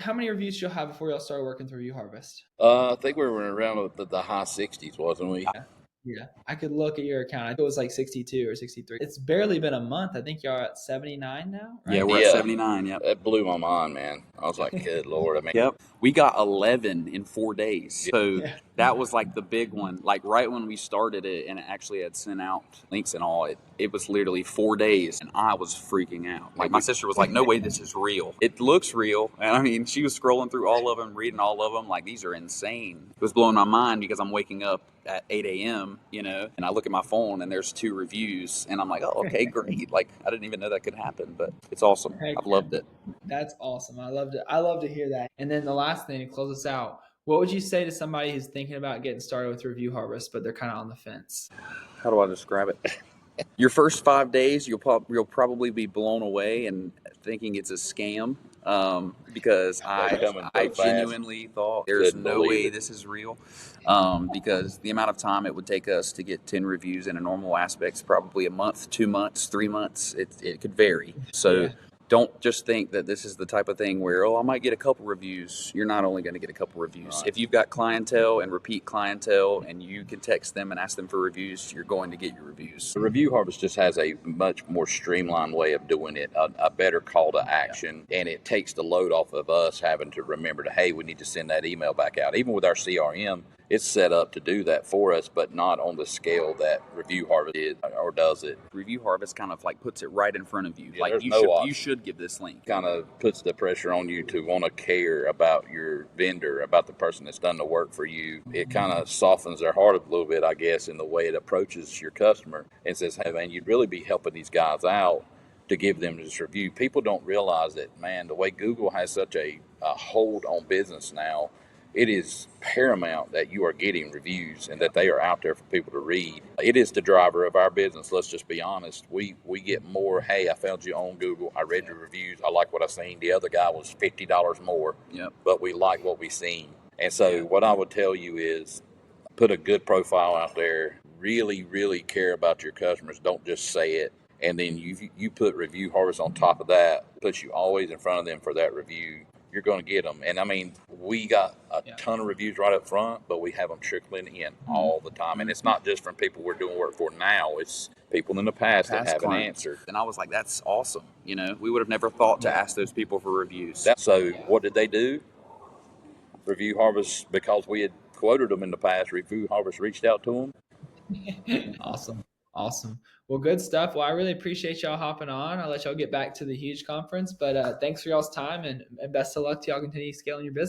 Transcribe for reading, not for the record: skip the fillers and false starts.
How many reviews did you have before y'all started working through Review Harvest? I think we were around the high 60s, wasn't we? Yeah. Yeah. I could look at your account. I think it was like 62 or 63. It's barely been a month. I think y'all are at 79 now, Yeah, right? we're at Yeah, 79. Yep. that blew my mind, man. I was like, good Lord. I mean, Yep. We got 11 in 4 days. So Yeah. that was like the big one. Like right when we started it and it actually had sent out links and all, it was literally 4 days and I was freaking out. Like my sister was like, no way this is real. It looks real. And I mean, she was scrolling through all of them, reading all of them. Like these are insane. It was blowing my mind because I'm waking up at 8 a.m., and I look at my phone and there's 2 reviews and I'm like, oh, okay, great. Like I didn't even know that could happen, but it's awesome. Heck I've yeah. loved it. That's awesome. I love to hear that. And then the last thing to close us out, what would you say to somebody who's thinking about getting started with Review Harvest, but they're kind of on the fence? How do I describe it? Your first 5 days, you'll probably be blown away and thinking it's a scam, because they're coming I so fast. genuinely thought there's Couldn't no believe way it. this is real, because the amount of time it would take us to get 10 reviews in a normal aspect's probably a month, 2 months, 3 months. It could vary. So Yeah. don't just think that this is the type of thing where, oh, I might get a couple reviews. You're not only going to get a couple reviews. Right. If you've got clientele and repeat clientele and you can text them and ask them for reviews, you're going to get your reviews. The Review Harvest just has a much more streamlined way of doing it, a better call to action, and it takes the load off of us having to remember to, hey, we need to send that email back out. Even with our CRM, it's set up to do that for us, but not on the scale that Review Harvest is or does it. Review Harvest kind of like puts it right in front of you. Yeah, Like there's you no should option. you should give this link. Kind of puts the pressure on you to want to care about your vendor, about the person that's done the work for you. It kind of softens their heart a little bit, I guess, in the way it approaches your customer and says, hey, man, you'd really be helping these guys out to give them this review. People don't realize that, man, the way Google has such a hold on business now, it is paramount that you are getting reviews and that they are out there for people to read. It is the driver of our business. Let's just be honest. We get more, hey, I found you on Google. I read your reviews. I like what I seen. The other guy was $50 more, Yep. but we like what we seen. And so what I would tell you is put a good profile out there. Really, really care about your customers. Don't just say it. And then you put Review Harvest on top of that, puts you always in front of them for that review. You're going to get them. And I mean, we got a Yeah. ton of reviews right up front, but we have them trickling in all the time. And it's not just from people we're doing work for now, it's people in the past that Past haven't clients. answered. And I was like, that's awesome. We would have never thought to Yeah. ask those people for reviews. So what did they do? Review Harvest, because we had quoted them in the past, Review Harvest reached out to them. Awesome. Awesome. Well, good stuff. Well, I really appreciate y'all hopping on. I'll let y'all get back to the huge conference, but thanks for y'all's time and best of luck to y'all continue scaling your business.